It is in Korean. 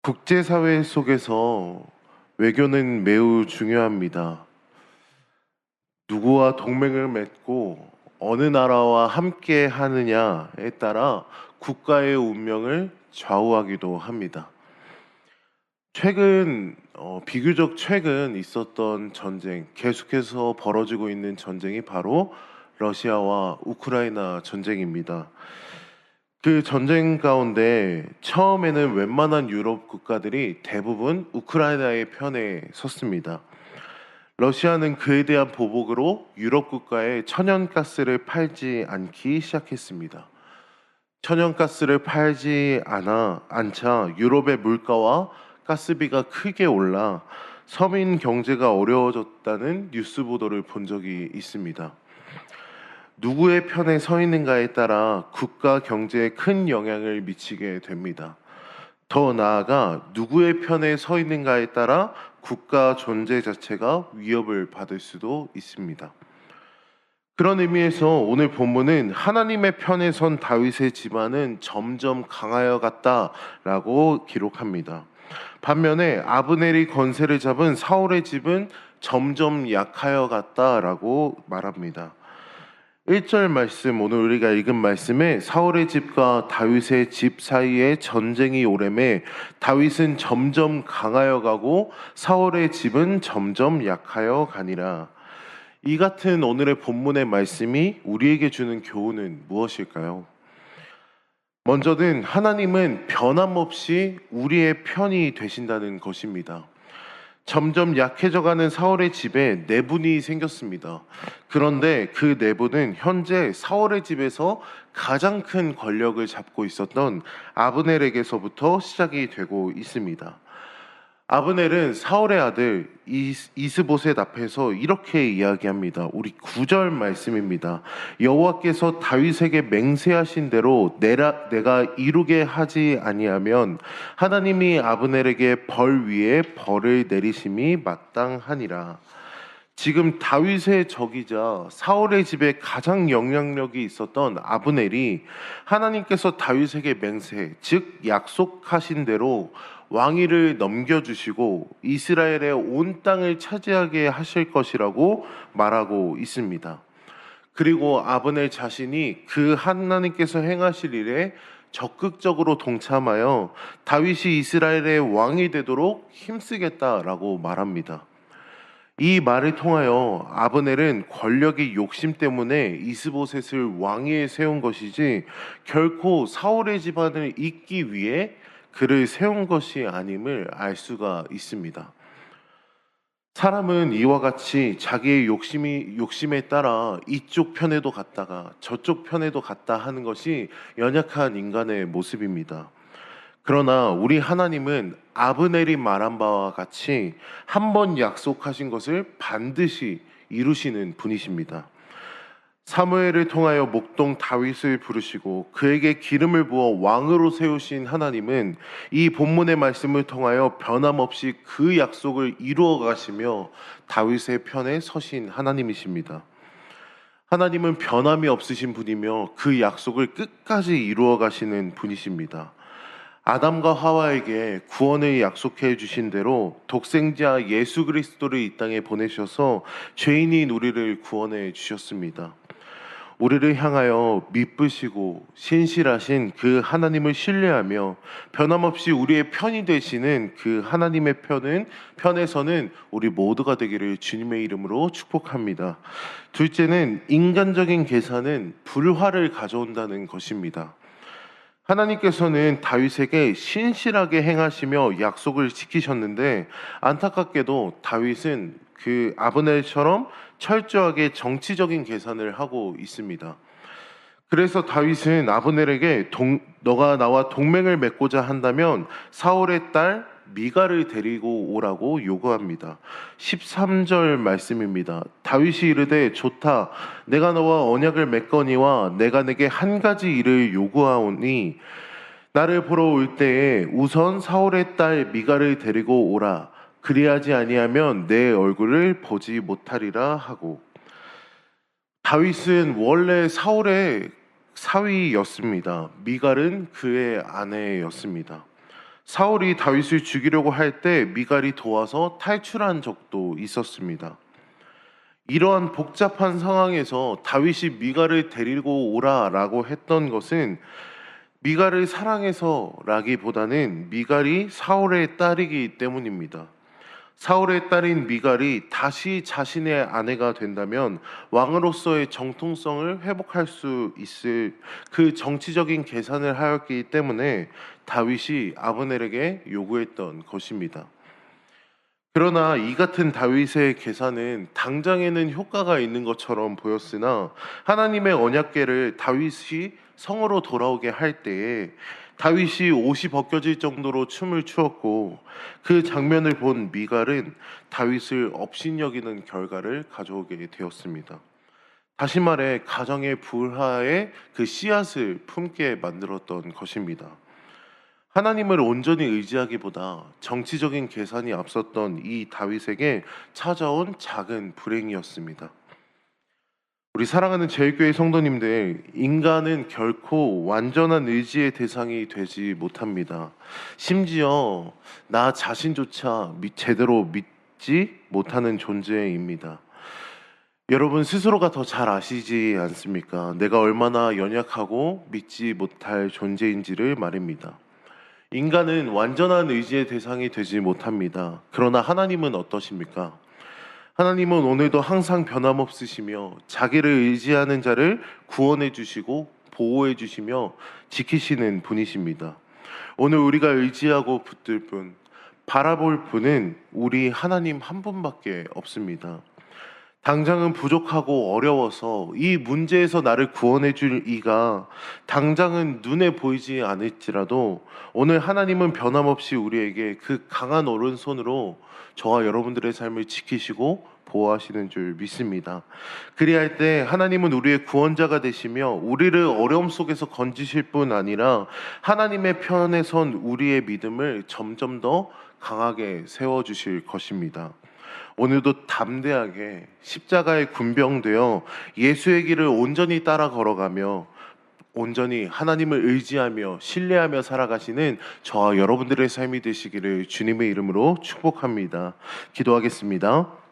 국제사회 속에서 외교는 매우 중요합니다. 누구와 동맹을 맺고 어느 나라와 함께 하느냐에 따라 국가의 운명을 좌우하기도 합니다. 비교적 최근 있었던 전쟁, 계속해서 벌어지고 있는 전쟁이 바로 러시아와 우크라이나 전쟁입니다. 그 전쟁 가운데 처음에는 웬만한 유럽 국가들이 대부분 우크라이나의 편에 섰습니다. 러시아는 그에 대한 보복으로 유럽 국가에 천연가스를 팔지 않기 시작했습니다. 천연가스를 않자 유럽의 물가와 가스비가 크게 올라 서민 경제가 어려워졌다는 뉴스 보도를 본 적이 있습니다. 누구의 편에 서 있는가에 따라 국가 경제에 큰 영향을 미치게 됩니다. 더 나아가 누구의 편에 서 있는가에 따라 국가 존재 자체가 위협을 받을 수도 있습니다. 그런 의미에서 오늘 본문은 하나님의 편에 선 다윗의 집안은 점점 강하여 갔다라고 기록합니다. 반면에 아브넬이 권세를 잡은 사울의 집은 점점 약하여 갔다라고 말합니다. 1절 말씀, 오늘 우리가 읽은 말씀에 사울의 집과 다윗의 집 사이에 전쟁이 오래매 다윗은 점점 강하여 가고 사울의 집은 점점 약하여 가니라. 이 같은 오늘의 본문의 말씀이 우리에게 주는 교훈은 무엇일까요? 먼저는 하나님은 변함없이 우리의 편이 되신다는 것입니다. 점점 약해져가는 사울의 집에 내분이 생겼습니다. 그런데 그 내분은 현재 사울의 집에서 가장 큰 권력을 잡고 있었던 아브넬에게서부터 시작이 되고 있습니다. 아브넬은 사울의 아들 이스보셋 앞에서 이렇게 이야기합니다. 우리 9절 말씀입니다. 여호와께서 다윗에게 맹세하신 대로 내가 이루게 하지 아니하면 하나님이 아브넬에게 벌 위에 벌을 내리심이 마땅하니라. 지금 다윗의 적이자 사울의 집에 가장 영향력이 있었던 아브넬이 하나님께서 다윗에게 맹세, 즉 약속하신 대로 왕위를 넘겨주시고 이스라엘의 온 땅을 차지하게 하실 것이라고 말하고 있습니다. 그리고 아브넬 자신이 그 하나님께서 행하실 일에 적극적으로 동참하여 다윗이 이스라엘의 왕이 되도록 힘쓰겠다라고 말합니다. 이 말을 통하여 아브넬은 권력의 욕심 때문에 이스보셋을 왕위에 세운 것이지 결코 사울의 집안을 잇기 위해 그를 세운 것이 아님을 알 수가 있습니다. 사람은 이와 같이 자기의 욕심에 따라 이쪽 편에도 갔다가 저쪽 편에도 갔다 하는 것이 연약한 인간의 모습입니다. 그러나 우리 하나님은 아브넬이 말한 바와 같이 한 번 약속하신 것을 반드시 이루시는 분이십니다. 사무엘을 통하여 목동 다윗을 부르시고 그에게 기름을 부어 왕으로 세우신 하나님은 이 본문의 말씀을 통하여 변함없이 그 약속을 이루어 가시며 다윗의 편에 서신 하나님이십니다. 하나님은 변함이 없으신 분이며 그 약속을 끝까지 이루어 가시는 분이십니다. 아담과 하와에게 구원을 약속해 주신 대로 독생자 예수 그리스도를 이 땅에 보내셔서 죄인인 우리를 구원해 주셨습니다. 우리를 향하여 미쁘시고 신실하신 그 하나님을 신뢰하며 변함없이 우리의 편이 되시는 그 하나님의 편에서는 우리 모두가 되기를 주님의 이름으로 축복합니다. 둘째는 인간적인 계산은 불화를 가져온다는 것입니다. 하나님께서는 다윗에게 신실하게 행하시며 약속을 지키셨는데 안타깝게도 다윗은 그 아브넬처럼 철저하게 정치적인 계산을 하고 있습니다. 그래서 다윗은 아브넬에게 너가 나와 동맹을 맺고자 한다면 사울의 딸 미가를 데리고 오라고 요구합니다. 13절 말씀입니다. 다윗이 이르되 좋다. 내가 너와 언약을 맺거니와 내가 내게 한 가지 일을 요구하오니 나를 보러 올 때에 우선 사울의 딸 미가를 데리고 오라. 그리하지 아니하면 내 얼굴을 보지 못하리라 하고. 다윗은 원래 사울의 사위였습니다. 미갈은 그의 아내였습니다. 사울이 다윗을 죽이려고 할 때 미갈이 도와서 탈출한 적도 있었습니다. 이러한 복잡한 상황에서 다윗이 미갈을 데리고 오라라고 했던 것은 미갈을 사랑해서라기보다는 미갈이 사울의 딸이기 때문입니다. 사울의 딸인 미갈이 다시 자신의 아내가 된다면 왕으로서의 정통성을 회복할 수 있을 그 정치적인 계산을 하였기 때문에 다윗이 아브넬에게 요구했던 것입니다. 그러나 이 같은 다윗의 계산은 당장에는 효과가 있는 것처럼 보였으나 하나님의 언약궤를 다윗이 성으로 돌아오게 할 때에 다윗이 옷이 벗겨질 정도로 춤을 추었고 그 장면을 본 미갈은 다윗을 업신여기는 결과를 가져오게 되었습니다. 다시 말해 가정의 불화에 그 씨앗을 품게 만들었던 것입니다. 하나님을 온전히 의지하기보다 정치적인 계산이 앞섰던 이 다윗에게 찾아온 작은 불행이었습니다. 우리 사랑하는 제일교회 성도님들, 인간은 결코 완전한 의지의 대상이 되지 못합니다. 심지어 나 자신조차 제대로 믿지 못하는 존재입니다. 여러분 스스로가 더 잘 아시지 않습니까? 내가 얼마나 연약하고 믿지 못할 존재인지를 말입니다. 인간은 완전한 의지의 대상이 되지 못합니다. 그러나 하나님은 어떠십니까? 하나님은 오늘도 항상 변함없으시며 자기를 의지하는 자를 구원해 주시고 보호해 주시며 지키시는 분이십니다. 오늘 우리가 의지하고 붙들 분, 바라볼 분은 우리 하나님 한 분밖에 없습니다. 당장은 부족하고 어려워서 이 문제에서 나를 구원해 줄 이가 당장은 눈에 보이지 않을지라도 오늘 하나님은 변함없이 우리에게 그 강한 오른손으로 저와 여러분들의 삶을 지키시고 보호하시는 줄 믿습니다. 그리할 때 하나님은 우리의 구원자가 되시며 우리를 어려움 속에서 건지실 뿐 아니라 하나님의 편에 선 우리의 믿음을 점점 더 강하게 세워주실 것입니다. 오늘도 담대하게 십자가에 군병되어 예수의 길을 온전히 따라 걸어가며 온전히 하나님을 의지하며 신뢰하며 살아가시는 저와 여러분들의 삶이 되시기를 주님의 이름으로 축복합니다. 기도하겠습니다.